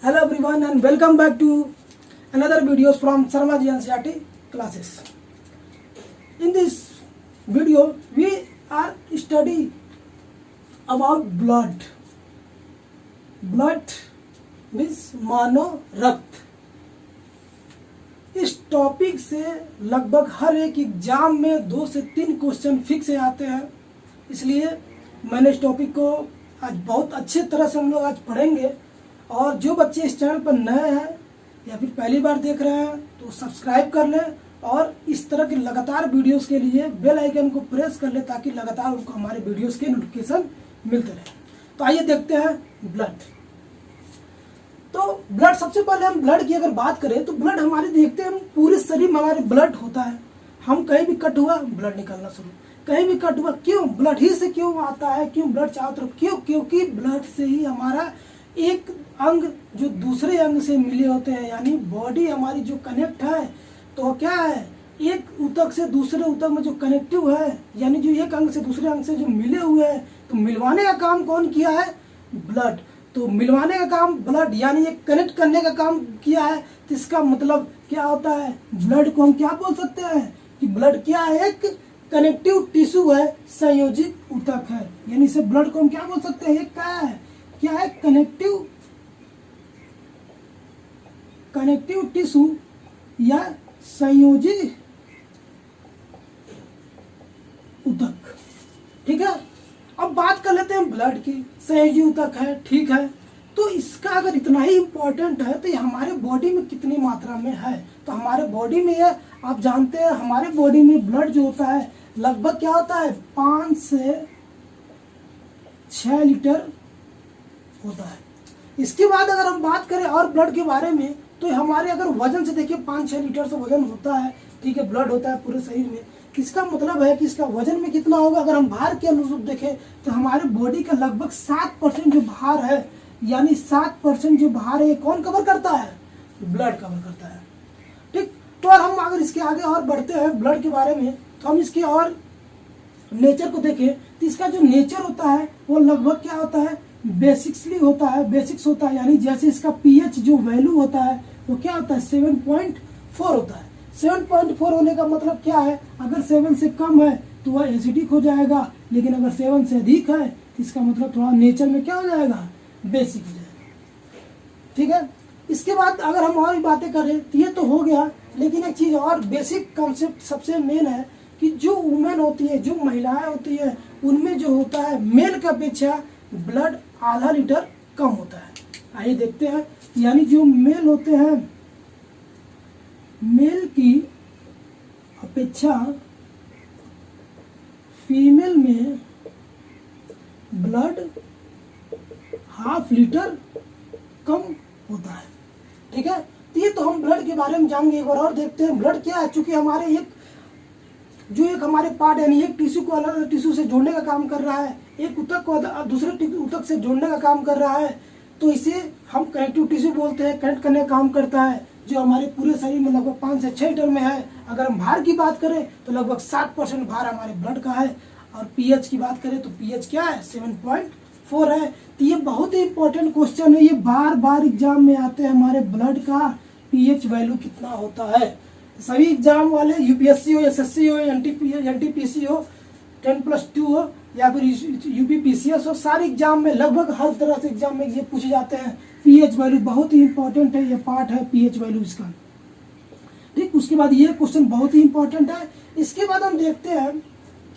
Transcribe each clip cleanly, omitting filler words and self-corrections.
Hello everyone and welcome back to another videos from Sharma Ji NCERT classes. In this video we are study about blood. Blood means मानो रक्त. इस topic से लगभग हर एक exam में 2 से 3 question fix आते हैं, इसलिए मैंने इस टॉपिक को आज बहुत अच्छे तरह से हम लोग आज पढ़ेंगे। और जो बच्चे इस चैनल पर नए हैं या फिर पहली बार देख रहे हैं तो सब्सक्राइब कर लें और इस तरह के लगातार वीडियोस के लिए बेल आइकन को प्रेस कर लें ताकि लगातार उनको हमारे वीडियोस के नोटिफिकेशन मिलते रहे। तो आइए देखते हैं ब्लड। तो ब्लड, सबसे पहले हम ब्लड की अगर बात करें तो ब्लड हमारे देखते हैं, हम पूरे शरीर में हमारे ब्लड होता है। हम कहीं भी कट हुआ ब्लड निकलना शुरू, कहीं भी कट हुआ, क्यों? ब्लड ही से क्यों आता है, क्यों ब्लड चारों तरफ, क्यों? क्योंकि ब्लड से ही हमारा एक अंग जो दूसरे अंग से मिले होते हैं, यानी बॉडी हमारी जो कनेक्ट है तो क्या है, एक ऊतक से दूसरे ऊतक में जो कनेक्टिव है, यानी जो एक अंग से दूसरे अंग से जो मिले हुए हैं, तो मिलवाने का काम कौन किया है? ब्लड। तो मिलवाने का काम ब्लड, यानी एक कनेक्ट करने का काम किया है। तो इसका मतलब क्या होता है? ब्लड को हम क्या बोल सकते हैं कि ब्लड क्या है? एक कनेक्टिव टिश्यू है, संयोजित ऊतक है, यानी इसे ब्लड को हम क्या बोल सकते हैं? एक क्या है? कनेक्टिव टिश्यू या संयोजी ऊतक। ठीक है, अब बात कर लेते हैं ब्लड की। संयोजी ऊतक है, ठीक है, तो इसका अगर इतना ही इम्पोर्टेंट है तो ये हमारे बॉडी में कितनी मात्रा में है? तो हमारे बॉडी में ये आप जानते हैं, हमारे बॉडी में ब्लड जो होता है लगभग क्या होता है, 5 से 6 लीटर होता है। इसके बाद अगर हम बात करें और ब्लड के बारे में तो हमारे अगर वजन से देखिए 5-6 लीटर से वजन होता है, ठीक है, ब्लड होता है पूरे शरीर में। इसका मतलब है कि इसका वजन में कितना होगा? अगर हम भार के अनुरूप देखें तो हमारे बॉडी का लगभग 7% जो भार है, यानी 7% जो भार है कौन कवर करता है? ब्लड कवर करता है। ठीक, तो और हम अगर इसके आगे और बढ़ते हैं ब्लड के बारे में तो हम इसके और नेचर को देखें तो इसका जो नेचर होता है वो लगभग क्या होता है? बेसिक्स होता है, यानी जैसे इसका पीएच जो वैल्यू होता है वो क्या होता है? 7.4 होता है। 7.4 होने का मतलब क्या है? अगर 7 से कम है तो वह एसिडिक हो जाएगा, लेकिन अगर 7 से अधिक है तो इसका मतलब थोड़ा नेचर में क्या हो जाएगा? बेसिक हो जाएगा। ठीक है, इसके बाद अगर हम और भी बातें करें तो ये तो हो गया, लेकिन एक चीज और बेसिक कॉन्सेप्ट सबसे मेन है कि जो वुमेन होती है, जो महिलाएं होती है, उनमें जो होता है मेल की अपेक्षा ब्लड आधा लीटर कम होता है। आइए देखते हैं, यानी जो मेल होते हैं, मेल की अपेक्षा फीमेल में ब्लड ½ लीटर कम होता है। ठीक है, तो ये तो हम ब्लड के बारे में जानेंगे। एक बार और देखते हैं ब्लड क्या है। चूंकि हमारे एक हमारे पार्ट, यानी एक टिश्यू को अलग टिश्यू से जोड़ने का काम कर रहा है, एक ऊतक को दूसरे ऊतक से जोड़ने का काम कर रहा है, तो इसे हम कनेक्टिव टिश्यू बोलते हैं। कनेक्ट करने का काम करता है, जो हमारे पूरे शरीर में लगभग 5 से 6 लीटर में है। अगर हम भार की बात करें तो लगभग 7% भार हमारे ब्लड का है। और पीएच की बात करें तो पीएच क्या है? 7.4 है। तो ये बहुत ही इंपॉर्टेंट क्वेश्चन है, ये बार बार एग्जाम में आते हैं। हमारे ब्लड का पीएच वैल्यू कितना होता है? सभी एग्जाम वाले, यूपीएससी हो, एसएससी हो, एनटीपीसी हो, 10+2 हो या फिर यूपीपीसीएस हो, सारे एग्जाम में लगभग हर तरह से एग्जाम में ये पूछे जाते हैं। पीएच वैल्यू बहुत ही इंपॉर्टेंट है, ये पार्ट है पीएच वैल्यू इसका। ठीक, उसके बाद ये क्वेश्चन बहुत ही इंपॉर्टेंट है। इसके बाद हम देखते हैं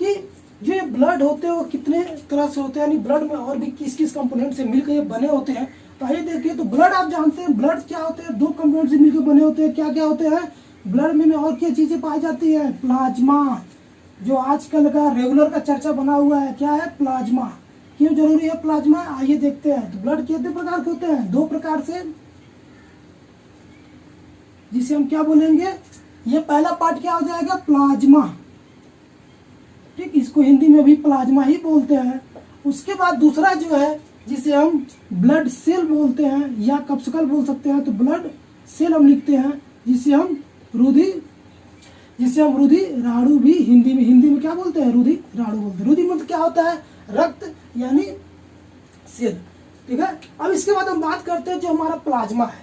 कि जो ये ब्लड होते हैं वो कितने तरह से होते हैं, यानी ब्लड में और भी किस किस कंपोनेंट से मिलकर ये बने होते हैं। तो आइए देखिए, तो ब्लड आप जानते हैं, ब्लड क्या होते हैं? 2 कंपोनेंट से मिलकर बने होते हैं। क्या क्या होते हैं ब्लड में और क्या चीजें पाई जाती है? प्लाज्मा, जो आजकल का रेगुलर का चर्चा बना हुआ है, क्या है? प्लाज्मा। क्यों जरूरी है प्लाज्मा? आइए देखते हैं। तो ब्लड कितने प्रकार के होते हैं? 2 प्रकार से, जिसे हम क्या बोलेंगे? ये पहला पार्ट क्या हो जाएगा? प्लाज्मा। ठीक, इसको हिंदी में भी प्लाज्मा ही बोलते हैं। उसके बाद दूसरा जो है जिसे हम ब्लड सेल बोलते हैं या कप्सकल बोल सकते हैं, तो ब्लड सेल हम लिखते हैं, जिसे हम रुधि राणु भी हिंदी में क्या बोलते हैं? रुधि राणु बोलते हैं। रुधि मतलब क्या होता है? रक्त, यानी सेल। ठीक है। अब इसके बाद हम बात करते हैं जो हमारा प्लाज्मा है।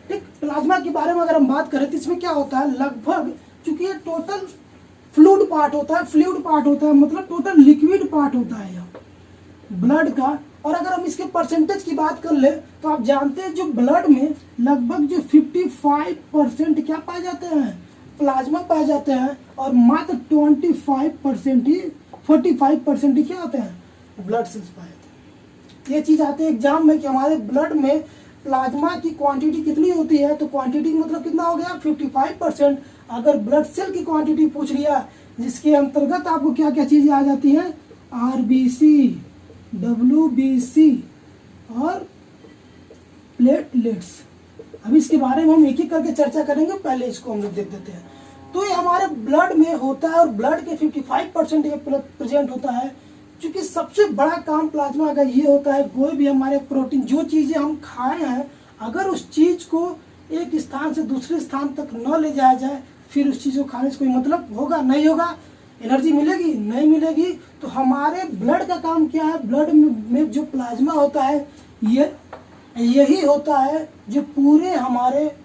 ठीक, प्लाज्मा के बारे में अगर हम बात करें तो इसमें क्या होता है, लगभग चूंकि ये टोटल फ्लूइड पार्ट होता है, मतलब टोटल लिक्विड पार्ट होता है यह ब्लड का। और अगर हम इसके परसेंटेज की बात कर ले तो आप जानते हैं जो ब्लड में लगभग जो 55% क्या पाए जाते हैं, प्लाज्मा पाए जाते हैं, और मात्र 45% ही क्या होते हैं, ब्लड सेल्स पाए जाते हैं। ये चीज आते हैं एग्जाम में कि हमारे ब्लड में प्लाज्मा की क्वांटिटी कितनी होती है, तो क्वांटिटी मतलब कितना हो गया 55%। अगर ब्लड सेल की क्वांटिटी पूछ लिया जिसके अंतर्गत आपको क्या क्या चीजें आ जाती हैं, आरबीसी, डब्ल्यूबीसी और प्लेटलेट्स। अब इसके बारे में हम एक एक करके चर्चा करेंगे, पहले इसको हम लोग देख देते हैं। तो ये हमारे ब्लड में होता है और ब्लड के 55% ये प्रेजेंट होता है। क्योंकि सबसे बड़ा काम प्लाज्मा का ये होता है, कोई भी हमारे प्रोटीन जो चीजें हम खाए हैं अगर उस चीज को एक स्थान से दूसरे स्थान तक न ले जाया जाए, फिर उस चीज को खाने से कोई मतलब होगा, नहीं होगा, एनर्जी मिलेगी, नहीं मिलेगी। तो हमारे ब्लड का काम क्या है, ब्लड में जो प्लाज्मा होता है ये यही होता है जो पूरे हमारे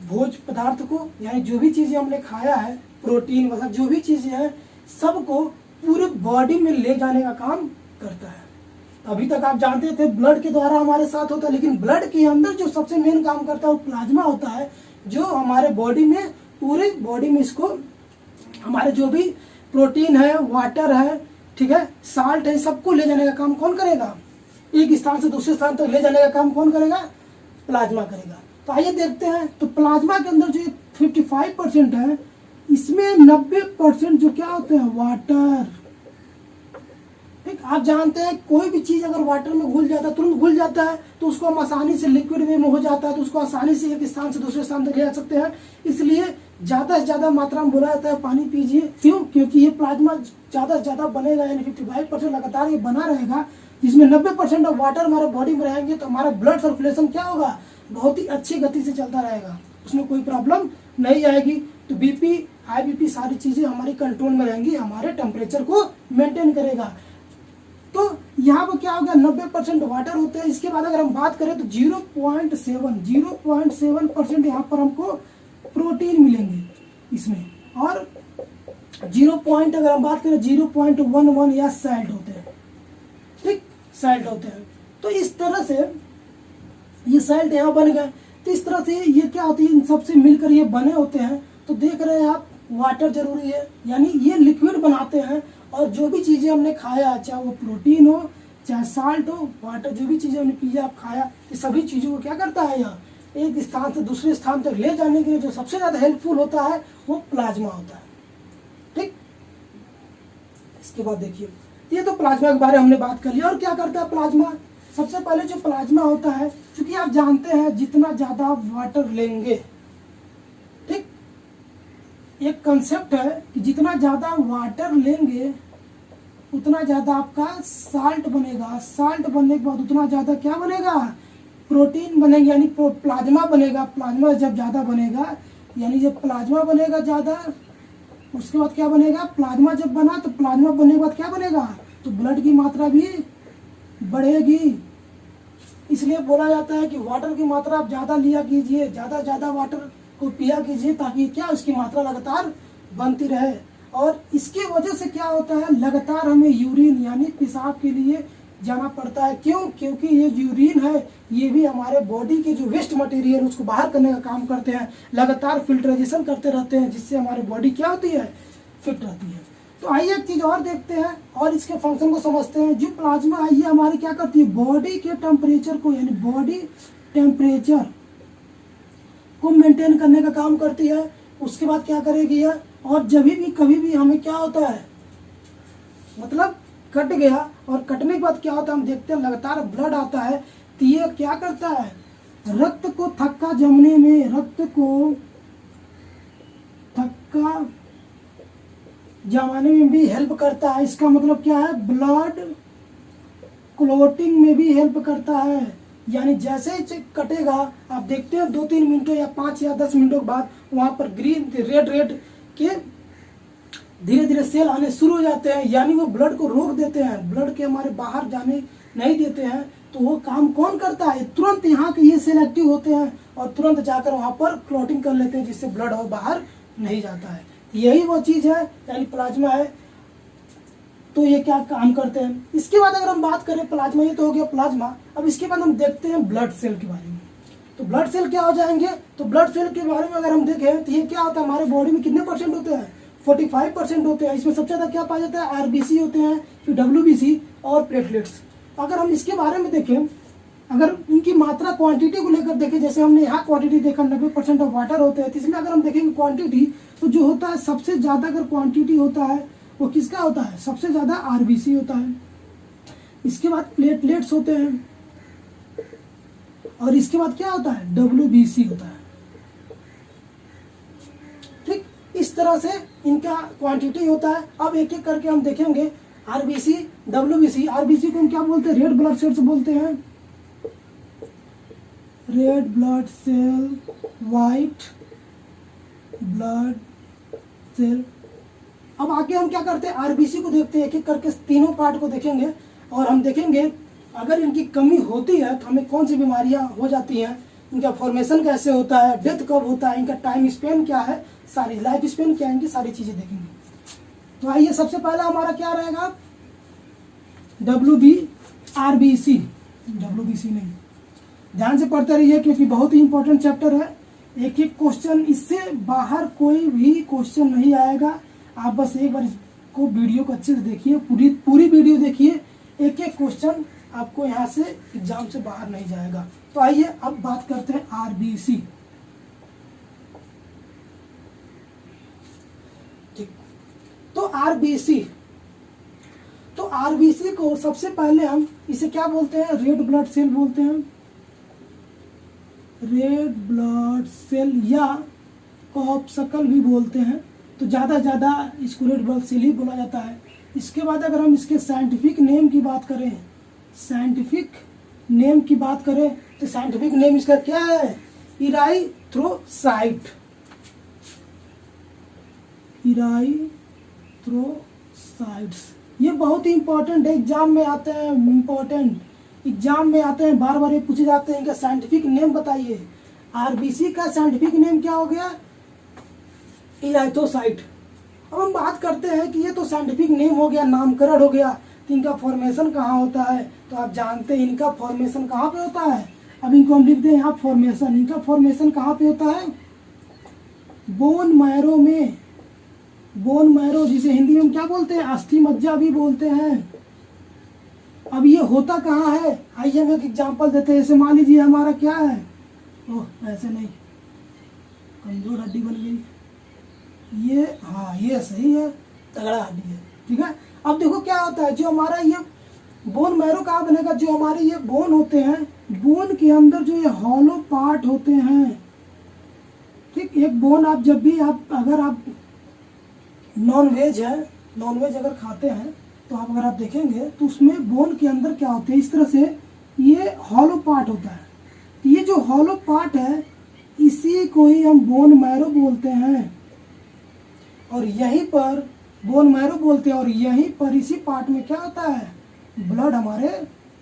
भोज पदार्थ को, यानी जो भी चीजें हमने खाया है, प्रोटीन वगैरह जो भी चीजें हैं, सबको पूरे बॉडी में ले जाने का काम करता है। अभी तक आप जानते थे ब्लड के द्वारा हमारे साथ होता है, लेकिन ब्लड के अंदर जो सबसे मेन काम करता है वो प्लाज्मा होता है, जो हमारे बॉडी में, पूरे बॉडी में इसको हमारे जो भी प्रोटीन है, वाटर है, ठीक है, साल्ट है, सबको ले जाने का काम कौन करेगा, एक स्थान से दूसरे स्थान तक ले जाने का काम कौन करेगा, प्लाज्मा करेगा। तो आइए देखते हैं। तो प्लाज्मा के अंदर जो 55% है, इसमें 90% जो क्या होते हैं, वाटर। ठीक, आप जानते हैं कोई भी चीज अगर वाटर में घुल जाता है, तुरंत घुल जाता है, तो उसको हम आसानी से लिक्विड वे में हो जाता है, तो उसको आसानी से एक स्थान से दूसरे स्थान तक ले जा सकते हैं। इसलिए ज्यादा से ज्यादा मात्रा में बोला जाता है पानी पीजिए। क्यों? क्योंकि ये प्लाज्मा ज्यादा से ज्यादा बनेगा, यानी 55% लगातार ये बना रहेगा, जिसमें 90% ऑफ वाटर हमारे बॉडी में रहेंगे। तो हमारा ब्लड सर्कुलेशन क्या होगा, बहुत ही अच्छी गति से चलता रहेगा, उसमें कोई प्रॉब्लम नहीं आएगी। तो बीपी, हाई बीपी, सारी चीजें हमारी कंट्रोल में रहेंगी, हमारे टेम्परेचर को मेंटेन करेगा। तो यहाँ पर क्या होगा, 90% वाटर होते हैं। इसके बाद अगर हम बात करें तो 0.7% यहाँ पर हमको प्रोटीन मिलेंगे इसमें, और 0. अगर हम बात करें 0.11 या सैल्ट होते हैं। ठीक, सैल्ट होते हैं। तो इस तरह से ये सैल्ट यहाँ बन गए। तो इस तरह से ये क्या होती है, इन सबसे मिलकर ये बने होते हैं। तो देख रहे हैं आप, वाटर जरूरी है, यानी ये लिक्विड बनाते हैं। और जो भी चीजें हमने खाया, चाहे वो प्रोटीन हो, चाहे साल्ट हो, वाटर, जो भी चीजें हमने पिया, आप खाया, ये सभी चीजों को क्या करता है, यहाँ एक स्थान से दूसरे स्थान तक ले जाने के लिए जो सबसे ज्यादा हेल्पफुल होता है वो प्लाज्मा होता है। ठीक, इसके बाद देखिए, ये तो प्लाज्मा के बारे में हमने बात कर लिया। और क्या करता है प्लाज्मा, सबसे पहले जो प्लाज्मा होता है, क्योंकि आप जानते हैं जितना ज्यादा वाटर लेंगे, ठीक, एक कंसेप्ट है कि जितना ज्यादा वाटर लेंगे उतना ज्यादा आपका साल्ट बनेगा, साल्ट बनने के बाद उतना ज्यादा क्या बनेगा, प्रोटीन बनेगा, यानी प्लाज्मा बनेगा। प्लाज्मा जब ज्यादा बनेगा, यानी जब प्लाज्मा बनेगा ज्यादा, उसके बाद क्या बनेगा, प्लाज्मा जब बना तो प्लाज्मा बनने के बाद क्या बनेगा, तो ब्लड की मात्रा भी बढ़ेगी। इसलिए बोला जाता है कि वाटर की मात्रा आप ज्यादा लिया कीजिए, ज्यादा वाटर को पिया कीजिए, ताकि क्या उसकी मात्रा लगातार बनती रहे। और इसकी वजह से क्या होता है, लगातार हमें यूरिन यानी पेशाब के लिए जाना पड़ता है। क्यों? क्योंकि ये यूरिन है, ये भी हमारे बॉडी के जो वेस्ट मटेरियल उसको बाहर करने का काम करते हैं, लगातार फिल्ट्राइजेशन करते रहते हैं, जिससे हमारी बॉडी क्या होती है, फिट रहती है। तो आइए एक चीज और देखते हैं और इसके फंक्शन को समझते हैं। जो प्लाज्मा है ये हमारी क्या करती है, बॉडी के टेम्परेचर को, यानी बॉडी टेम्परेचर को मेंटेन करने का काम करती है। उसके बाद क्या करेगी यह, और जब भी कभी भी हमें क्या होता है, मतलब कट गया, और कटने के बाद क्या होता है हम देखते हैं लगातार ब्लड आता है, तो ये क्या करता है, रक्त को थक्का जमने में, रक्त को थक्का जमाने में भी हेल्प करता है। इसका मतलब क्या है, ब्लड क्लोटिंग में भी हेल्प करता है। यानी जैसे ही कटेगा, आप देखते हैं 2-3 मिनटों या 5 या 10 मिनटों के बाद वहां पर ग्रीन रेड के धीरे धीरे सेल आने शुरू हो जाते हैं, यानी वो ब्लड को रोक देते हैं, ब्लड के हमारे बाहर जाने नहीं देते हैं। तो वो काम कौन करता है, तुरंत यहाँ के ये सेल एक्टिव होते हैं और तुरंत जाकर वहाँ पर क्लॉटिंग कर लेते हैं, जिससे ब्लड और बाहर नहीं जाता है। यही वो चीज़ है, यानी प्लाज्मा है। तो ये क्या काम करते हैं। इसके बाद अगर हम बात करें प्लाज्मा, ये तो हो गया प्लाज्मा। अब इसके बाद हम देखते हैं ब्लड सेल के बारे में। तो ब्लड सेल क्या हो जाएंगे, तो ब्लड सेल के बारे में अगर हम देखें तो ये क्या होता है, हमारे बॉडी में कितने परसेंट होते हैं, 45% होते हैं। इसमें सबसे ज़्यादा क्या पाया जाता है, आरबीसी होते हैं, फिर डब्ल्यूबीसी और प्लेटलेट्स। अगर हम इसके बारे में देखें, अगर इनकी मात्रा क्वांटिटी को लेकर देखें, जैसे हमने यहाँ क्वांटिटी देखा 90% ऑफ वाटर होते हैं, तो इसमें अगर हम देखेंगे क्वांटिटी, तो जो होता है सबसे ज़्यादा अगर क्वांटिटी होता है वो किसका होता है, सबसे ज़्यादा आरबीसी होता है। इसके बाद प्लेटलेट्स होते हैं और इसके बाद क्या होता है, डब्ल्यूबीसी होता है। ठीक, इस तरह से इनका क्वांटिटी होता है। अब एक एक करके हम देखेंगे, आरबीसी, डब्ल्यूबीसी। आरबीसी को हम क्या बोलते हैं, रेड ब्लड सेल्स बोलते हैं, red blood cell, white blood cell. अब आगे हम क्या करते हैं, आरबीसी को देखते हैं, एक एक करके तीनों पार्ट को देखेंगे और हम देखेंगे अगर इनकी कमी होती है तो हमें कौन सी बीमारियां हो जाती हैं, इनका फॉर्मेशन कैसे होता है, डेथ कब होता है, इनका टाइम स्पेन क्या है, सारी लाइफ स्पेन क्या है, इनकी सारी चीजें देखेंगे। तो आइए सबसे पहला हमारा क्या रहेगा, आरबीसी नहीं, ध्यान से पढ़ते रहिए क्योंकि बहुत ही इंपॉर्टेंट चैप्टर है। एक एक क्वेश्चन, इससे बाहर कोई भी क्वेश्चन नहीं आएगा। आप बस एक बार इसको वीडियो को अच्छे से देखिए, पूरी वीडियो देखिए, एक एक क्वेश्चन आपको यहाँ से एग्जाम से बाहर नहीं जाएगा। तो आइए अब बात करते हैं आरबीसी। ठीक, तो आरबीसी को सबसे पहले हम इसे क्या बोलते हैं, रेड ब्लड सेल बोलते हैं, रेड ब्लड सेल या कॉर्पस्कल भी बोलते हैं। तो ज़्यादा इसको रेड ब्लड सेल ही बोला जाता है। इसके बाद अगर हम इसके साइंटिफिक नेम की बात करें, तो साइंटिफिक नेम इसका क्या है, इराइथ्रोसाइट। ये बहुत ही इंपॉर्टेंट है, एग्जाम में आते हैं, बार बार ये पूछे जाते हैं, इनका साइंटिफिक नेम बताइए। आरबीसी का साइंटिफिक नेम क्या हो गया, इराइथ्रोसाइट। अब हम बात करते हैं कि ये तो साइंटिफिक नेम हो गया, नामकरण हो गया, तो इनका फॉर्मेशन कहाँ होता है, तो आप जानते हैं इनका फॉर्मेशन कहाँ पे होता है। अब इनको हम लिखते हैं यहाँ फॉर्मेशन, इनका फॉर्मेशन कहाँ पे होता है, बोन मैरो, जिसे हिंदी में हम क्या बोलते हैं, अस्थि मज्जा भी बोलते हैं। अब ये होता कहाँ है, आइए हम एक एग्जाम्पल देते हैं। जैसे मान लीजिए हमारा क्या है, ओह ऐसे नहीं, कमजोर हड्डी बन गई, ये हाँ ये सही है, तगड़ा हड्डी है, ठीक है। अब देखो क्या होता है, जो हमारा ये बोन मैरो कहाँ बनेगा, जो हमारे ये बोन होते हैं, बोन के अंदर जो ये हॉलो पार्ट होते हैं, ठीक। एक बोन आप जब भी अगर आप नॉनवेज अगर खाते हैं तो अगर आप देखेंगे तो उसमें बोन के अंदर क्या होते हैं, इस तरह से ये हॉलो पार्ट होता है। तो ये जो हॉलो पार्ट है इसी को ही हम बोन मैरो बोलते हैं, और यहीं पर बोन मैरो बोलते हैं, और यहीं पर इसी पार्ट में क्या होता है, ब्लड हमारे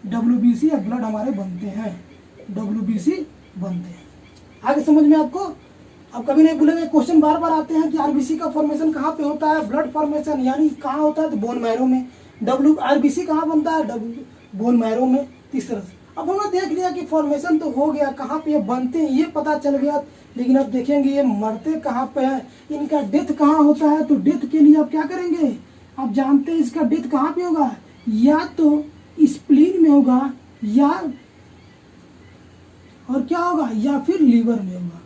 डब्ल्यूबीसी या ब्लड हमारे बनते हैं, आगे समझ में आपको। अब कभी नहीं भूलेंगे, क्वेश्चन बार बार आते हैं कि आरबीसी का फॉर्मेशन कहाँ पे होता है, ब्लड फॉर्मेशन यानी कहाँ होता है, तो बोन मैरो में। आरबीसी कहाँ बनता है, बोन मैरो में। इस तरह से अब हमने देख लिया कि फॉर्मेशन तो हो गया, कहाँ पे ये बनते हैं ये पता चल गया, लेकिन अब देखेंगे ये मरते कहाँ पे हैं, इनका डेथ कहाँ होता है। तो डेथ के लिए आप क्या करेंगे, आप जानते हैं इसका डेथ कहाँ पे होगा, या तो स्प्लीन में होगा, या और क्या होगा, या फिर लीवर में होगा,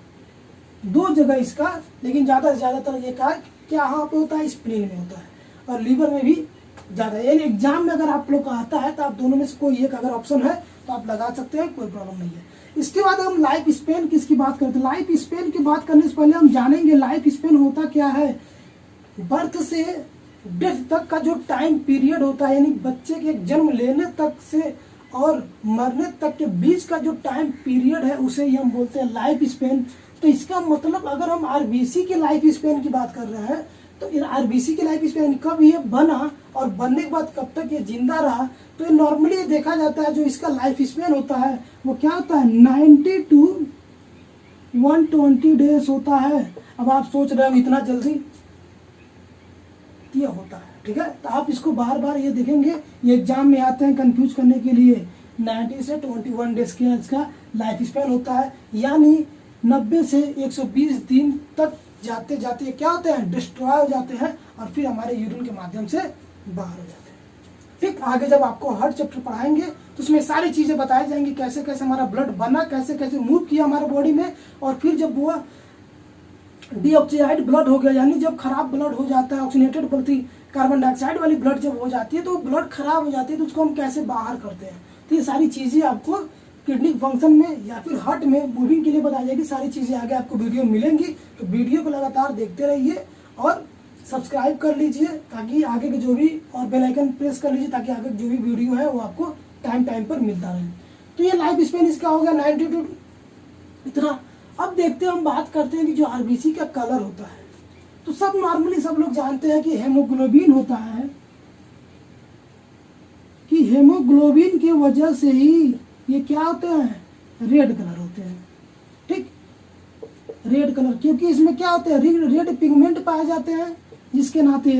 दो जगह इसका। लेकिन ज़्यादा से ज़्यादातर ये कहा क्या यहाँ पे होता है, स्प्लीन में होता है, और लीवर में भी ज़्यादा। यानी एग्जाम में अगर आप लोग का आता है तो आप दोनों में से कोई एक अगर ऑप्शन है तो आप लगा सकते हैं, कोई प्रॉब्लम नहीं है। इसके बाद हम लाइफ स्पेन किसकी बात करते हैं, लाइफ स्पेन की बात करने से पहले हम जानेंगे लाइफ स्पेन होता क्या है। बर्थ से डेथ तक का जो टाइम पीरियड होता है, यानी बच्चे के जन्म लेने तक से और मरने तक के बीच का जो टाइम पीरियड है उसे ही हम बोलते हैं लाइफ स्पेन। तो इसका मतलब अगर हम आरबीसी की लाइफ स्पेन की बात कर रहे हैं तो आरबीसी की लाइफ स्पैन कब ये बना और बनने के बाद कब तक ये जिंदा रहा, तो ये नॉर्मली देखा जाता है जो इसका लाइफ स्पैन होता है वो क्या होता है 90 to 120 डेज होता है। अब आप सोच रहे हो इतना जल्दी, ये होता है, ठीक है। तो आप इसको बार बार ये देखेंगे, ये एग्जाम में आते हैं कंफ्यूज करने के लिए। 90 से 21 डेज का इसका लाइफ स्पैन होता है, यानी 90 से 120 दिन तक जाते जाते ये क्या होते हैं, डिस्ट्रॉय हो जाते हैं और फिर हमारे यूरिन के माध्यम से बाहर हो जाते हैं। ठीक, आगे जब आपको हर चैप्टर पढ़ाएंगे तो उसमें सारी चीजें बताई जाएंगी, कैसे कैसे हमारा ब्लड बना, कैसे कैसे मूव किया हमारे बॉडी में, और फिर जब वो डीऑक्सीडाइज्ड ब्लड हो गया, यानी जब खराब ब्लड हो जाता है, ऑक्सीनेटेड बोलती कार्बन डाइऑक्साइड वाली ब्लड जब हो जाती है तो ब्लड खराब हो जाती है, तो उसको हम कैसे बाहर करते हैं। तो ये सारी चीजें आपको किडनी फंक्शन में या फिर हार्ट में मूविंग के लिए बताई जाएगी। सारी चीजें आगे आपको वीडियो मिलेंगी, तो वीडियो को लगातार देखते रहिए और सब्सक्राइब कर लीजिए ताकि आगे के जो भी, और बेल आइकन प्रेस कर लीजिए ताकि आगे जो भी वीडियो है वो आपको टाइम टाइम पर मिलता रहे। तो ये लाइफ स्पेन इसका हो गया 90 टू इतना। अब देखते हैं, हम बात करते हैं कि जो आरबीसी का कलर होता है, तो सब नॉर्मली सब लोग जानते हैं कि हेमोग्लोबिन होता है, कि हेमोग्लोबिन की वजह से ही ये क्या होते हैं, रेड कलर होते हैं। ठीक, रेड कलर, क्योंकि इसमें क्या होते हैं, रेड पिगमेंट पाए जाते हैं जिसके नाते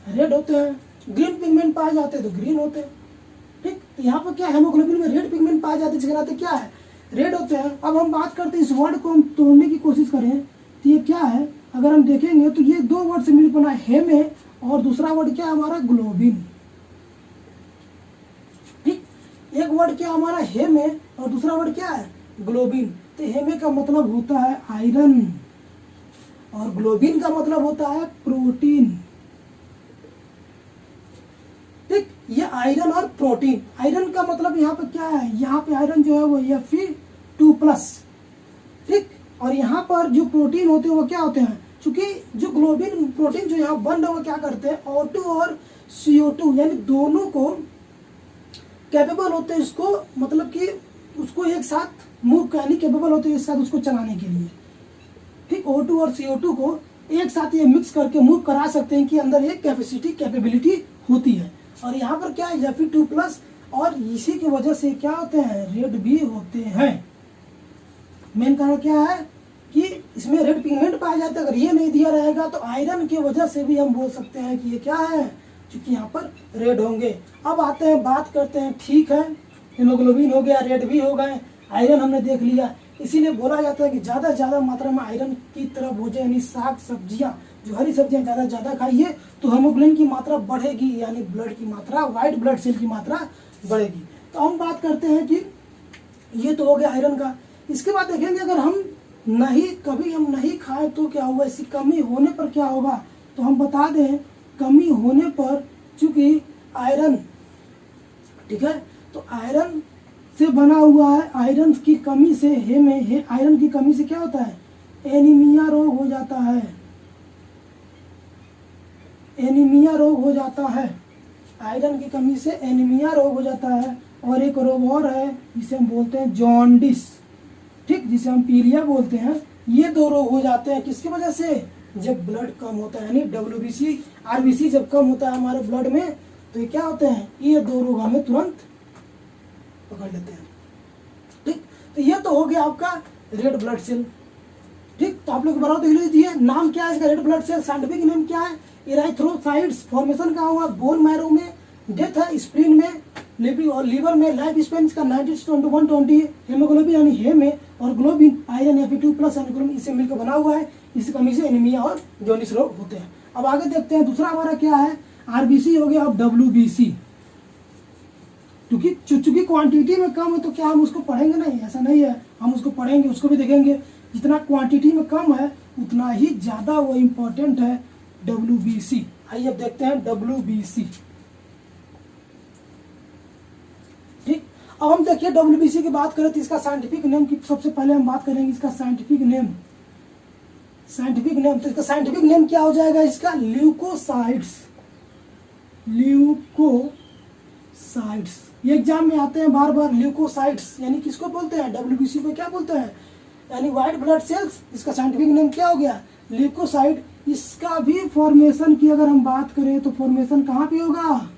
रेड होते हैं। ग्रीन पिगमेंट पाए जाते हैं तो ग्रीन होते हैं। ठीक, यहाँ पर क्या हेमोग्लोबिन में रेड पिगमेंट पाए जाते हैं जिसके नाते क्या है, रेड होते हैं। अब हम बात करते हैं, इस वर्ड को हम तोड़ने की कोशिश करें तो ये क्या है, अगर हम देखेंगे तो ये दो वर्ड से मिलकर बना है, हेमे, और दूसरा वर्ड क्या है हमारा, ग्लोबिन। ठीक, एक वर्ड क्या हमारा हेमे और दूसरा वर्ड क्या है, ग्लोबिन। तो हेमे का मतलब होता है आयरन और ग्लोबिन का मतलब होता है प्रोटीन। ठीक, ये आयरन और प्रोटीन, आयरन का मतलब यहाँ पे क्या है, यहाँ पे आयरन जो है वो Fe2+। ठीक, और यहाँ पर जो प्रोटीन होते हैं वो क्या होते हैं, क्योंकि जो ग्लोबिन प्रोटीन जो यहाँ बन रहे वो क्या करते हैं, O2 और CO2 यानी दोनों को कैपेबल होते हैं, इसको मतलब कि उसको एक साथ मूव करने कैपेबल होते हैं, एक साथ उसको चलाने के लिए। ठीक, O2 और CO2 को एक साथ ये मिक्स करके मूव करा सकते हैं कि अंदर एक कैपेबिलिटी होती है। और यहाँ पर क्या है, Fe2+, और इसी की वजह से क्या होते हैं, रेड भी होते हैं। मेन कारण क्या है कि इसमें रेड पिगमेंट पाया जाता है, अगर ये नहीं दिया रहेगा तो आयरन की वजह से भी हम बोल सकते हैं कि ये क्या है, क्योंकि यहाँ पर रेड होंगे। अब आते हैं, बात करते हैं, ठीक है हेमोग्लोबिन हो गया, रेड भी हो गए, आयरन हमने देख लिया, इसीलिए बोला जाता है कि ज़्यादा से ज़्यादा मात्रा में आयरन की तरफ हो जाए, यानी साग सब्जियाँ, जो हरी सब्जियाँ ज़्यादा से ज़्यादा खाइए तो हेमोग्लोबिन की मात्रा बढ़ेगी, यानी ब्लड की मात्रा, वाइट ब्लड सेल की मात्रा बढ़ेगी। तो हम बात करते हैं कि ये तो हो गया आयरन का। इसके बाद देखेंगे अगर हम कभी हम नहीं खाएं तो क्या होगा, इसकी कमी होने पर क्या होगा, तो हम बता दें कमी होने पर, चूंकि आयरन, ठीक है, तो आयरन से बना हुआ है, आयरन की कमी से आयरन की कमी से क्या होता है, एनीमिया रोग हो जाता है, एनीमिया रोग हो जाता है, आयरन की कमी से एनीमिया रोग हो जाता है। और एक रोग और है जिसे हम बोलते हैं जॉन्डिस, ठीक, जिसे हम पीलिया बोलते हैं। ये दो रोग हो जाते हैं किसकी वजह से, जब ब्लड कम होता है, यानी WBC RBC जब कम होता है हमारे ब्लड में, तो ये क्या होते हैं, ये दो रोग हमें तुरंत पकड़ लेते हैं। ठीक, तो ये तो हो गया आपका रेड ब्लड सेल। ठीक, तो आप लोग बनाओ देख लीजिए, नाम क्या है इसका, red blood cell, scientific name क्या है, इराइथ्रोसाइट्स, फॉर्मेशन कहाँ हुआ, बोन मैरो में, डेथ है स्प्लीन में, लीवर में, लाइफ स्पेन का 90 to 120, हेमोग्लोबिन यानी हेमे, और ग्लोबिन आयरन Fe2+ ग्लोबिन इससे मिलकर बना हुआ है, इस कमी से एनीमिया और जॉन्डिस रोग होते हैं। अब आगे देखते हैं, दूसरा हमारा क्या है, RBC हो गया। अब WBC, क्योंकि चूंकि क्वांटिटी में कम है तो क्या हम उसको पढ़ेंगे नहीं, ऐसा नहीं है, हम उसको पढ़ेंगे, उसको भी देखेंगे। जितना क्वांटिटी में कम है उतना ही ज़्यादा वो इम्पोर्टेंट है WBC। आइए अब देखते हैं WBC। ठीक, अब हम देखिए WBC की बात करें तो इसका साइंटिफिक नेम की सबसे पहले हम बात करेंगे, इसका साइंटिफिक नेम, तो इसका साइंटिफिक नेम क्या हो जाएगा, इसका ल्यूकोसाइट्स, ल्यूकोसाइट्स। ये एग्जाम में आते हैं बार बार, ल्यूकोसाइट्स यानी किसको बोलते हैं, WBC को क्या बोलते हैं, यानी व्हाइट ब्लड सेल्स। इसका साइंटिफिक नेम क्या हो गया, ल्यूकोसाइट, इसका भी फॉर्मेशन की अगर हम बात करें तो फॉर्मेशन कहाँ पे होगा,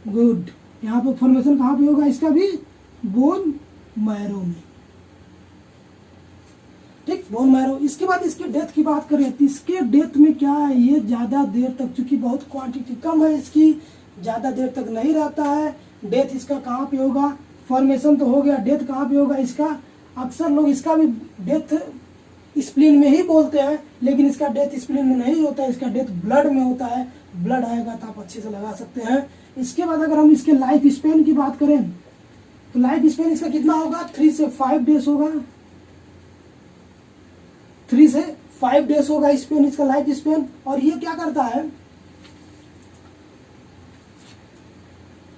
गुड, यहाँ पे फॉर्मेशन कहाँ पे होगा इसका भी, बोन मैरो में, ठीक, बोन मैरो। इसके बाद इसके डेथ की बात करें तो इसके डेथ में क्या है, ये ज़्यादा देर तक, चूंकि बहुत क्वांटिटी कम है इसकी, ज़्यादा देर तक नहीं रहता है। डेथ इसका कहाँ पे होगा, फॉर्मेशन तो हो गया, डेथ कहाँ पे होगा इसका, अक्सर लोग इसका भी डेथ स्प्लीन में ही बोलते हैं, लेकिन इसका डेथ स्प्लीन में नहीं होता है, इसका डेथ ब्लड में होता है। ब्लड आएगा तो आप अच्छे से लगा सकते हैं। इसके बाद अगर हम इसके लाइफ स्पेन की बात करें तो लाइफ स्पेन इसका कितना होगा, 3 से 5 डेज होगा, 3 से 5 डेज होगा स्पेन, इसका लाइफ स्पेन। और ये क्या करता है,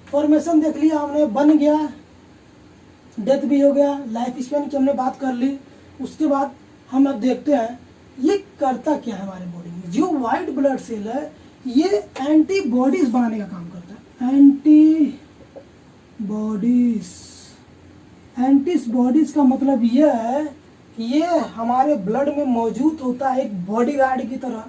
फॉर्मेशन देख लिया हमने, बन गया, डेथ भी हो गया, लाइफ स्पेन की हमने बात कर ली। उसके बाद हम अब देखते हैं ये करता क्या है हमारे बॉडी में। जो व्हाइट ब्लड सेल है ये एंटीबॉडीज बनाने का काम करता है, एंटीबॉडीज का मतलब ये है कि ये हमारे ब्लड में मौजूद होता है एक बॉडीगार्ड की तरह।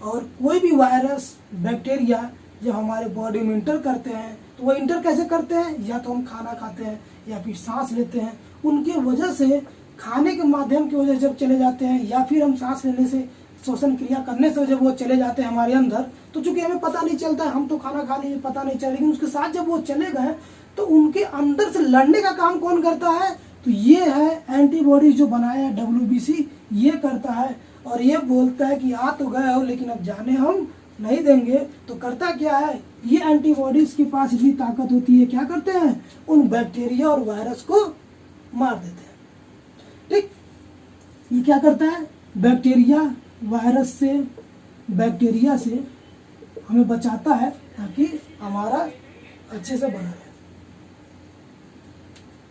और कोई भी वायरस, बैक्टीरिया जब हमारे बॉडी में इंटर करते हैं तो वो इंटर कैसे करते हैं, या तो हम खाना खाते हैं या फिर सांस लेते हैं, उनके वजह से, खाने के माध्यम की वजह से जब चले जाते हैं, या फिर हम सांस लेने से, श्वसन क्रिया करने से जब वो चले जाते हैं हमारे अंदर, तो चूंकि हमें पता नहीं चलता है, हम तो खाना खा लिए पता नहीं चला, लेकिन उसके साथ जब वो चले गए तो उनके अंदर से लड़ने का काम कौन करता है, तो ये है एंटीबॉडी जो बनाया है WBC, ये करता है। और ये बोलता है कि आ तो गए हो लेकिन अब जाने हम नहीं देंगे। तो करता क्या है, ये एंटीबॉडीज के पास इतनी ताकत होती है, क्या करते हैं, उन बैक्टीरिया और वायरस को मार देते हैं, ठीक। ये क्या करता है, बैक्टीरिया वायरस से, बैक्टीरिया से हमें बचाता है ताकि हमारा अच्छे से बना रहे,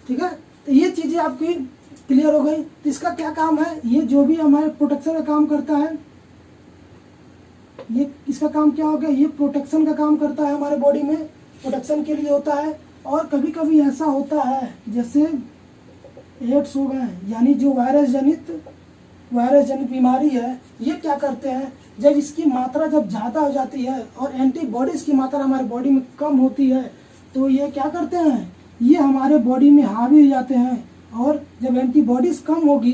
ठीक है। तो ये चीजें आपकी क्लियर हो गई। तो इसका क्या काम है, ये जो भी हमारे प्रोटेक्शन का काम करता है, ये इसका काम क्या हो गया, ये प्रोटेक्शन का काम करता है, हमारे बॉडी में प्रोटेक्शन के लिए होता है। और कभी कभी ऐसा होता है जैसे एड्स हो गए, यानी जो वायरस जनित बीमारी है, ये क्या करते हैं, जब इसकी मात्रा जब ज़्यादा हो जाती है और एंटीबॉडीज की मात्रा हमारे बॉडी में कम होती है, तो ये क्या करते हैं, ये हमारे बॉडी में हावी हो जाते हैं। और जब एंटीबॉडीज कम होगी,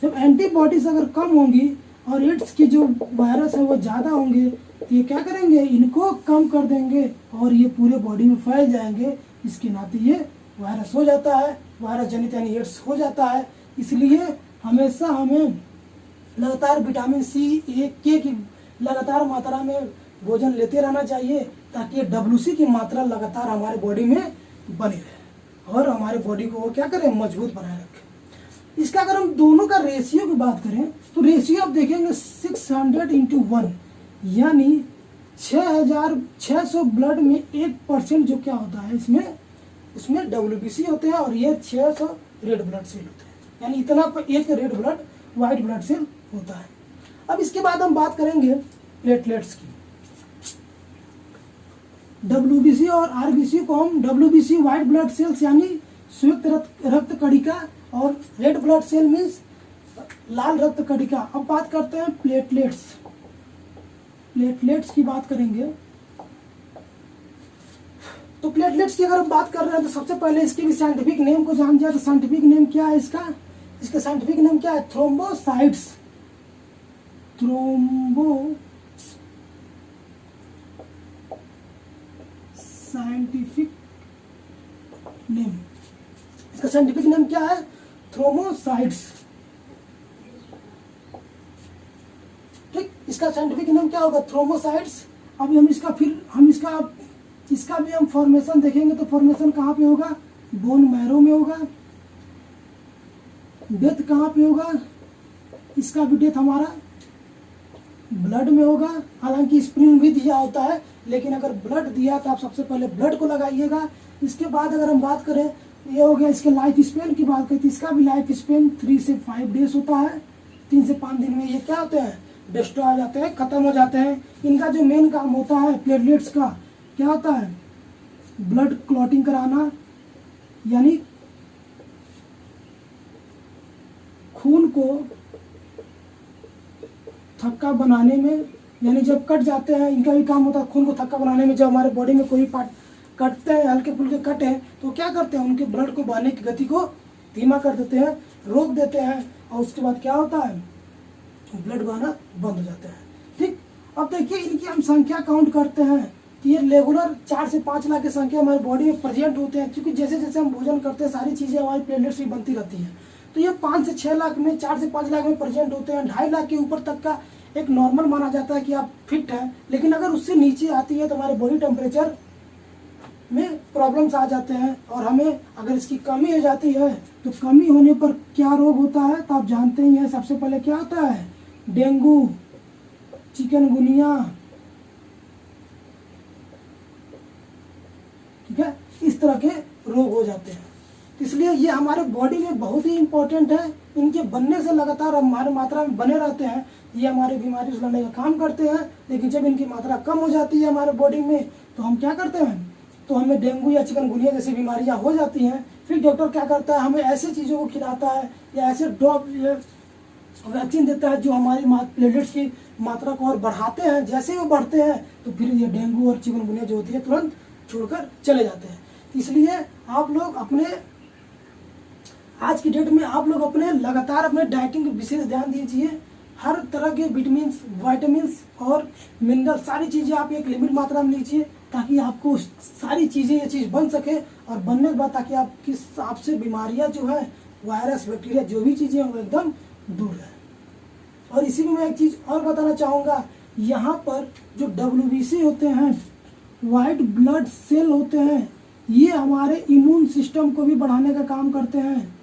जब एंटीबॉडीज अगर कम होंगी और एड्स की जो वायरस है वो ज़्यादा होंगे, तो ये क्या करेंगे, इनको कम कर देंगे और ये पूरे बॉडी में फैल जाएंगे। इसके नाते ये वायरस हो जाता है, वायरस जनित यानी एड्स हो जाता है। इसलिए हमेशा हमें लगातार विटामिन C, A, K की लगातार मात्रा में भोजन लेते रहना चाहिए, ताकि WC की मात्रा लगातार हमारे बॉडी में बनी रहे और हमारे बॉडी को क्या करें, मजबूत बनाए रखें। इसका अगर हम दोनों का रेशियो की बात करें तो रेशियो आप देखेंगे 600:1, यानी 6,600 ब्लड में 1% जो क्या होता है, उसमें WBC होते हैं और ये 600 रेड ब्लड सेल होते हैं, यानी इतना एक red blood white blood cell होता है। अब इसके बाद हम बात करेंगे प्लेटलेट्स की। WBC और RBC को हम, WBC व्हाइट ब्लड सेल्स यानी संयुक्त रक्त कणिका, और रेड ब्लड सेल मीन्स लाल रक्त कणिका। अब बात करते हैं प्लेटलेट्स की बात करेंगे। तो प्लेटलेट्स की अगर हम बात कर रहे हैं तो सबसे पहले इसके भी साइंटिफिक नेम को जान जाए। तो साइंटिफिक नेम क्या है इसका साइंटिफिक नेम क्या है, थ्रोम्बोसाइट्स। साइंटिफिक नेम, इसका साइंटिफिक नेम क्या है, थ्रोम्बोसाइट्स, ठीक। इसका साइंटिफिक नेम क्या होगा, थ्रोम्बोसाइट्स। अभी हम इसका भी हम फॉर्मेशन देखेंगे तो फॉर्मेशन कहाँ पे होगा, बोन मैरो में होगा। डेथ कहाँ पे होगा, इसका भी डेथ हमारा ब्लड में होगा। हालांकि स्प्रिंग भी दिया होता है, लेकिन अगर ब्लड दिया तो आप सबसे पहले ब्लड को लगाइएगा। इसके बाद अगर हम बात करें, ये हो गया इसके लाइफ स्पेन की बात करें तो इसका भी लाइफ स्पेन 3 से 5 डेज होता है। 3 से 5 दिन में ये क्या होते हैं, डिस्ट्रॉय हो जाते हैं, खत्म हो जाते हैं। इनका जो मेन काम होता है प्लेटलेट्स का, क्या होता है, ब्लड क्लॉटिंग कराना, यानी थक्का बनाने में, यानी जब कट जाते हैं, इनका भी काम होता है खून को थक्का बनाने में। जब हमारे बॉडी में कोई पार्ट कटते हैं, हल्के फुल्के कट हैं, तो क्या करते हैं, उनके ब्लड को बहने की गति को धीमा कर देते हैं, रोक देते हैं, और उसके बाद क्या होता है, ब्लड बहना बंद हो जाता है। ठीक, अब देखिए इनकी हम संख्या काउंट करते हैं कि ये रेगुलर 4 से 5 लाख की संख्या हमारी बॉडी में प्रेजेंट होते हैं, क्योंकि जैसे जैसे हम भोजन करते हैं सारी चीज़ें हमारी प्लेटलेट्स भी बनती रहती हैं। तो ये 5 से 6 लाख में, 4 से 5 लाख में प्रेजेंट होते हैं। 2.5 लाख के ऊपर तक का एक नॉर्मल माना जाता है कि आप फिट हैं, लेकिन अगर उससे नीचे आती है तो हमारे बॉडी टेम्परेचर में प्रॉब्लम्स आ जाते हैं, और हमें अगर इसकी कमी हो जाती है तो कमी होने पर क्या रोग होता है तो आप जानते ही हैं। सबसे पहले क्या होता है, डेंगू, चिकनगुनिया, ठीक है, इस तरह के रोग हो जाते हैं। इसलिए ये हमारे बॉडी में बहुत ही इम्पोर्टेंट है। इनके बनने से लगातार हमारे मात्रा में बने रहते हैं, ये हमारी बीमारी से लड़ने का काम करते हैं। लेकिन जब इनकी मात्रा कम हो जाती है हमारे बॉडी में तो हम क्या करते हैं, तो हमें डेंगू या चिकनगुनिया जैसी बीमारियां हो जाती हैं। फिर डॉक्टर क्या करता है, हमें ऐसी चीज़ों को खिलाता है या ऐसे वैक्सीन देता है जो हमारी प्लेटलेट्स की मात्रा को और बढ़ाते हैं। जैसे वो बढ़ते हैं तो फिर ये डेंगू और चिकनगुनिया जो होती है तुरंत छोड़कर चले जाते हैं। इसलिए आप लोग अपने आज की डेट में आप लोग अपने लगातार अपने डाइटिंग पर विशेष ध्यान दीजिए। हर तरह के विटामिन, और मिनरल सारी चीज़ें आप एक लिमिट मात्रा में लीजिए, ताकि आपको सारी चीज़ें ये चीज़ बन सके, और बनने के बाद ताकि आपसे बीमारियां जो है, वायरस, बैक्टीरिया, जो भी चीज़ें हैं वो एकदम दूर है। और इसी में मैं एक चीज़ और बताना चाहूँगा, यहाँ पर जो WBC होते हैं, वाइट ब्लड सेल होते हैं, ये हमारे इम्यून सिस्टम को भी बढ़ाने का काम करते हैं,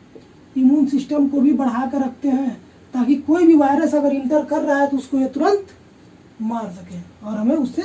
इम्यून सिस्टम को भी बढ़ा कर रखते हैं, ताकि कोई भी वायरस अगर इंटर कर रहा है तो उसको ये तुरंत मार सके और हमें उससे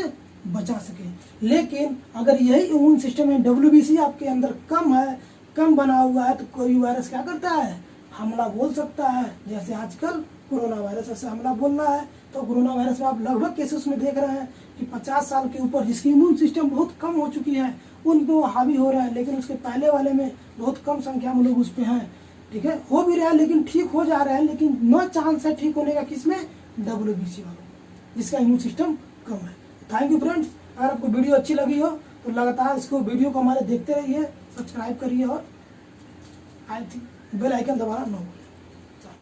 बचा सके। लेकिन अगर यही इम्यून सिस्टम है, WBC आपके अंदर कम है, कम बना हुआ है, तो कोई वायरस क्या करता है, हमला बोल सकता है। जैसे आजकल कोरोना वायरस ऐसे हमला बोल रहा है। तो कोरोना वायरस में आप लगभग केसेस में देख रहे हैं कि 50 साल के ऊपर जिसकी इम्यून सिस्टम बहुत कम हो चुकी है उन पर वो हावी हो रहा है, लेकिन उसके पहले वाले में बहुत कम संख्या में लोग उस पर हैं। ठीक है, हो भी रहा है, लेकिन ठीक हो जा रहा है, लेकिन नो चांस है ठीक होने का किसमें, WBC वालों, जिसका इम्यून सिस्टम कम है। थैंक यू फ्रेंड्स, अगर आपको वीडियो अच्छी लगी हो तो लगातार इसको वीडियो को हमारे देखते रहिए, सब्सक्राइब करिए और आई थिंक बेल आइकन दबाना ना भूलिए।